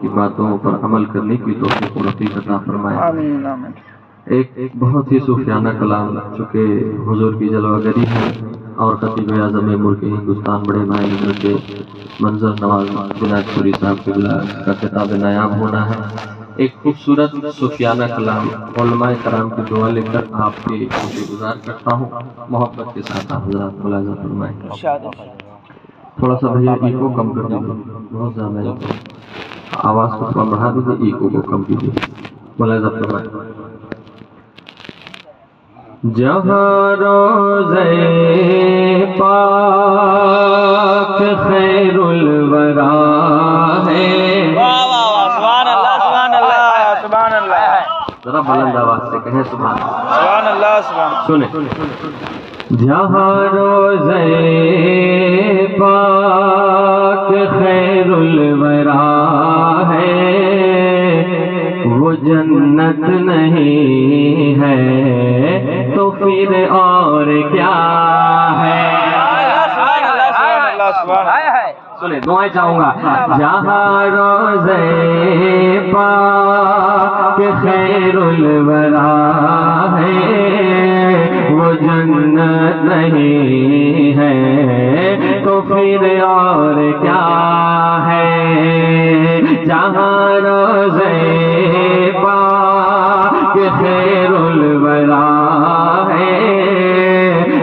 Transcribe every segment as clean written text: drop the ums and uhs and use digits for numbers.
की बातों पर अमल करने की तौफीक और रफ़ीक अता फरमाए। आमीन आमीन। एक बहुत ही सूफियाना कलाम, चूँकि हुजूर की जलवागरी है और खतीब आज़म मुल्क हिंदुस्तान बड़े भाई हज़रत मंजर नवाज दिनाजपुरी साहब का खिताब नायाब होना है। एक खूबसूरत सूफियाना कलाम उलमाए कराम की दुआ लेकर आपके शुक्रगुजार करता हूँ। मोहब्बत के साथ आप हज़रात मुलाज़ा फरमाएं। थोड़ा सा भैया इको कम कर दीजिए, बहुत ज़्यादा इको, आवाज़ को थोड़ा बढ़ा दीजिए, इको को कम कीजिए। मुलाज़ा फरमाएं। जहाँ रोज़े पाक खैरुल वरा है। वाह वाह वाह, सुभान अल्लाह सुभान अल्लाह सुभान अल्लाह। जरा बुलंद आवाज से कहें सुभान अल्लाह सुभान। सुने। जहाँ रोज़े पाक खैरुल वरा है, वो जन्नत नहीं है तो फिर और क्या है। सुने, दुआएं चाहूंगा। जहाँ रोज़े पाक खैरुल वरा है, वो जन्नत नहीं है तो फिर और क्या है। जहाँ रोज़े पाक खैरुल वरा है,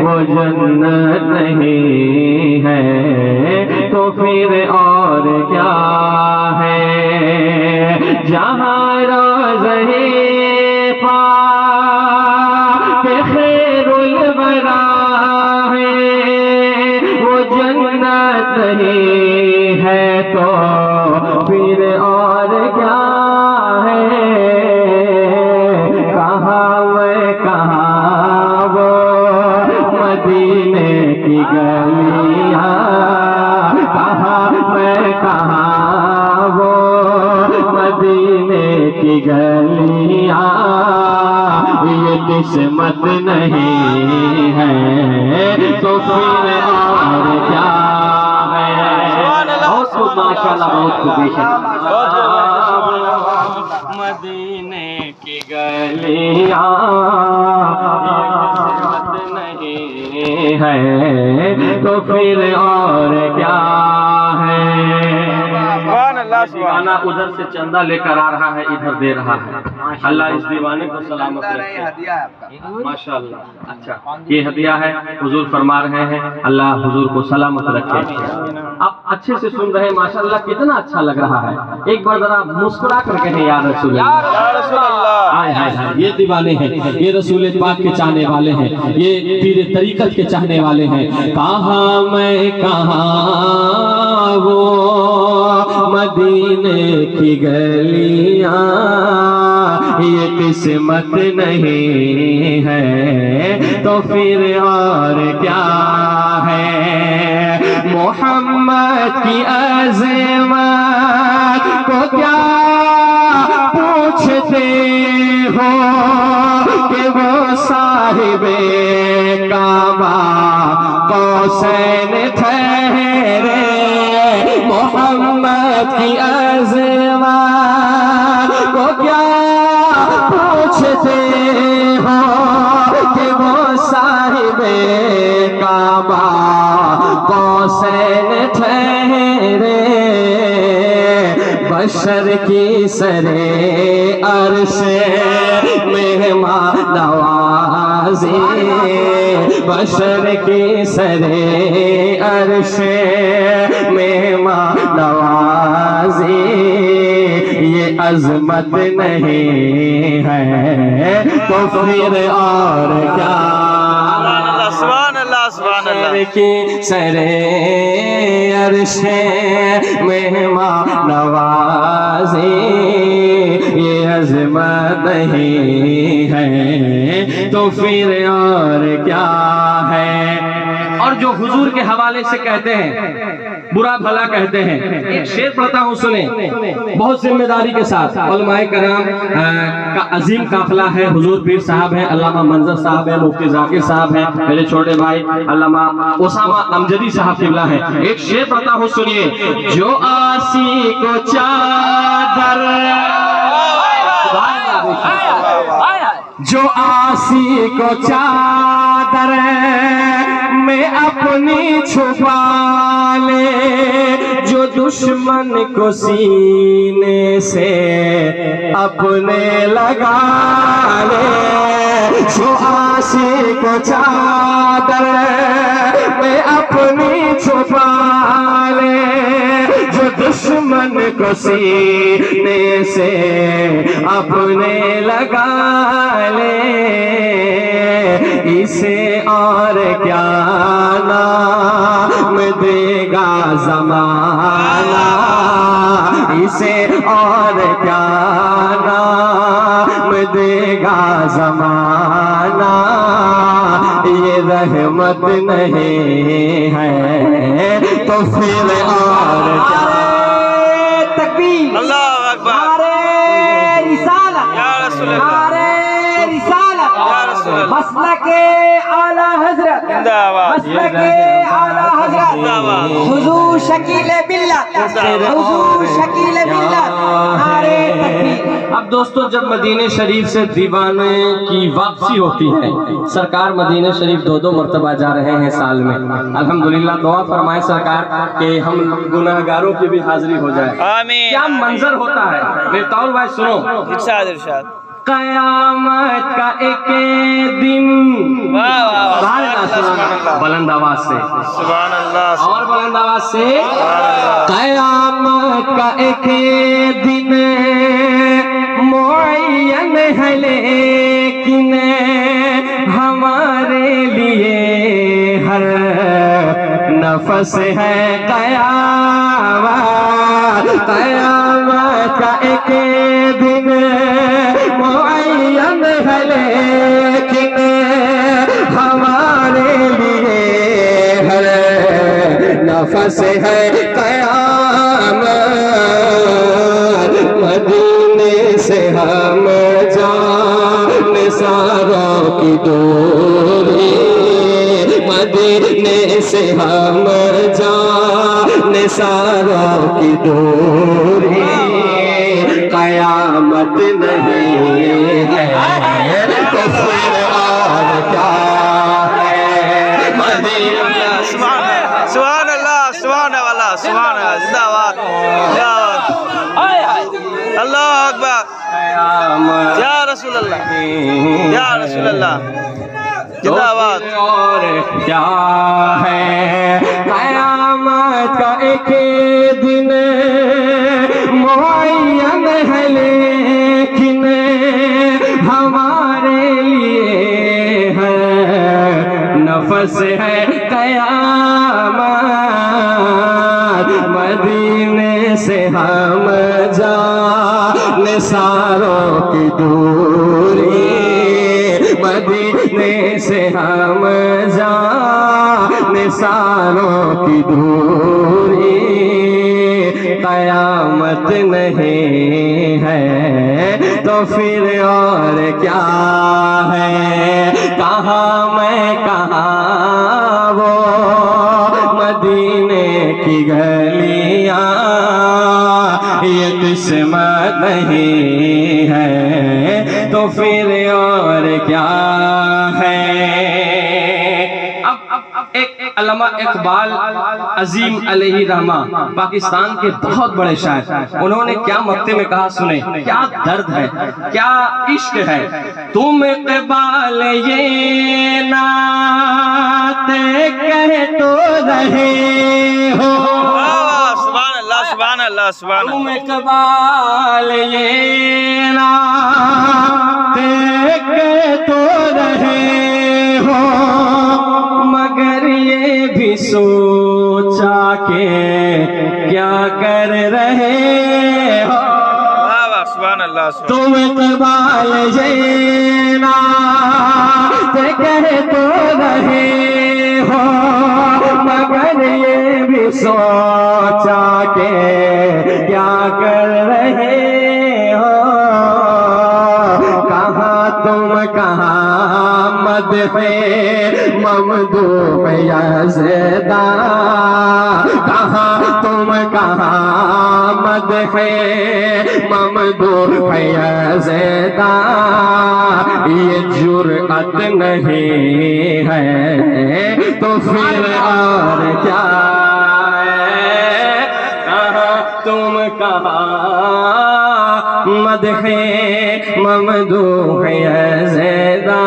वो जन्नत नहीं है तो फिर और क्या है। जहाँ रोज़े पाक खैरुल वरा है, वो जन्नत नहीं है तो फिर और क्या है। कहाँ मैं कहाँ वो मदीने की गलियाँ, कहाँ मैं कहाँ वो मदीने की गलियाँ, ये किस्मत नहीं है तो फिर और क्या है। बहुत खूब माशाल्लाह, बहुत खूब बेशक। मदीने की गलियाँ नहीं है तो फिर और क्या है। दीवाना उधर से चंदा लेकर आ रहा है, इधर दे रहा है। अल्लाह इस दीवाने को सलामत रखे। माशाअल्लाह। अच्छा, ये हदिया है, हुजूर फरमा रहे हैं अल्लाह हुजूर को सलामत रखे। आप अच्छे से सुन रहे हैं, माशाअल्लाह कितना अच्छा लग रहा है। एक बार जरा मुस्कुरा कर कहें या रसूल अल्लाह। हाय हाय हाय, ये दीवाने हैं, ये रसूल पाक के चाहने वाले हैं, ये पीर तरीकत के चाहने वाले हैं। कहाँ मैं कहाँ वो मदीने की गलियाँ, ये किस्मत नहीं है तो फिर और क्या है। मोहम्मद की अज़मत को क्या पूछते हो कि वो साहिबे काबा कौसैन ठहरे। मोहम्मद की अज़मत को क्या पूछते हो कि वो साहिबे काबा कौसैन ठहरे। बशर की सरे अर्शे मेहमान नवाज़ी, बशर की सरे अर्शे मेहमान नवाज़ी, ये अज़मत नहीं है तो फिर और क्या। सुभान अल्लाह सुभान अल्लाह। की सरे अर्शे मेहमान नवाज़ी, ये अज़मत नहीं है तो फिर और क्या है। और जो हुजूर के हवाले से कहते हैं, बुरा भला कहते हैं, एक शेर पढ़ता हूँ सुने, बहुत जिम्मेदारी के साथ। उलमाए कराम का अजीम काफिला है, हुजूर पीर साहब है, अल्लामा मंजर साहब है, मुफ्ती जाकिर साहब है, मेरे छोटे भाई अल्लामा उसामा अमजदी साहब किबला है। एक शेर पढ़ता हूँ सुनिए। जो आसी को चाँद को चादर में अपनी छुपा ले, जो दुश्मन को सीने से अपने लगा ले, जो आशिक को चादर में अपनी छुपा ले, जो दुश्मन को सीने से अपने लगा ले, इसे और क्या नाम देगा ज़माना, इसे और क्या नाम देगा ज़माना, ये रहमत नहीं है तो फिर और क्या। तकबीर, अल्लाहु अकबर, नारे रिसालत, या रसूल अल्लाह, नारे रिसालत, या रसूल अल्लाह, मसलके आला हजरत जिंदाबाद, मसलके आला हजरत जिंदाबाद, हुजूर शकील मिल्लत, हुजूर शकील मिल्लत, नारे तकबीर। अब दोस्तों, जब मदीने शरीफ से दीवाने की वापसी होती है, सरकार मदीने शरीफ 2-2 मरतबा जा रहे हैं साल में, अल्हम्दुलिल्लाह दुआ फरमाए सरकार कि हम गुनाहगारों की भी हाजिरी हो जाए। आमीन। क्या मंजर होता है मिफ्ताहुल भाई, सुनो। इरशाद इरशाद। कयामत का एक दिन, बुलंद आवाज से सुभान अल्लाह, और बुलंद आवाज से, कयामत का एक दिन मुअय्यन है लेकिन हमारे लिए हर नफस है कयामत, कयामत का एक दिन मुअय्यन है लेकिन हमारे लिए हर नफस है कयामत, मदीने से हम जान सारों की दूरी, मदीने से हम जान सारों की दूरी, कयामत नहीं है तो फिर और क्या है। मदीना, सुभान अल्लाह, सुभान अल्लाह, सुभान अल्लाह, जिंदाबाद, जिंदाबाद, अल्लाह अकबर, या रसूल अल्लाह, या रसूल अल्लाह, जिंदाबाद। और क्या है, कयामत का एक दिन मुअय्यन है लेकिन हमारे लिए है नफस है कयामत, मदीने से हम जान सारों की दूरी, मदीने से हम जान सारों की दूरी, कयामत नहीं है तो फिर और क्या है। कहाँ मैं कहाँ वो मदीने की गलियाँ, ये किस्मत नहीं है तो फिर और क्या है। अब एक अल्लामा इकबाल अजीम अलैहि रहमा, पाकिस्तान के बहुत बड़े शायर, उन्होंने क्या मक्ते में कहा, सुने क्या दर्द है, क्या इश्क है। तुम इकबाल ये नाते कह तो रहे हो, सुभान अल्लाह, सुभान अल्लाह, सुभान अल्लाह, तुम इकबाल ये नाते कह तो रहे हो, मगर ये भी सोचा के क्या कर रहे हो। सुभान अल्लाह, तुम इकबाल ये नात कह तो रहे हो, मगर ये भी सोचा के क्या कर रहे हो। कहाँ तुम कहाँ مدح ممدوح یزداں کہاں تم کہاں مدح ممدوح یزداں یہ جرأت نہیں ہے تو پھر اور کیا ہے کہاں تم کہاں مدح ممدوح یزداں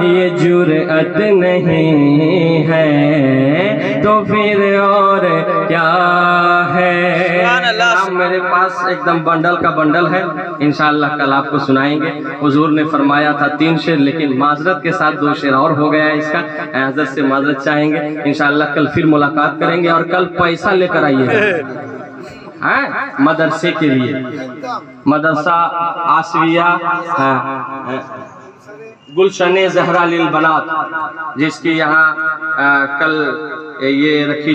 یہ جرأت نہیں ہے تو پھر اور کیا ہے میرے پاس ایک دم بنڈل کا بنڈل ہے انشاءاللہ کل آپ کو سنائیں گے حضور نے فرمایا تھا 3 شعر لیکن معذرت کے ساتھ 2 شعر اور ہو گیا ہے اس کا حضرت سے معذرت چاہیں گے انشاءاللہ کل پھر ملاقات کریں گے اور کل پیسہ لے کر آئیے گا مدرسے کے لیے مدرسہ آسویہ گلشن زہرا للبنات جس کی یہاں کل یہ رکھی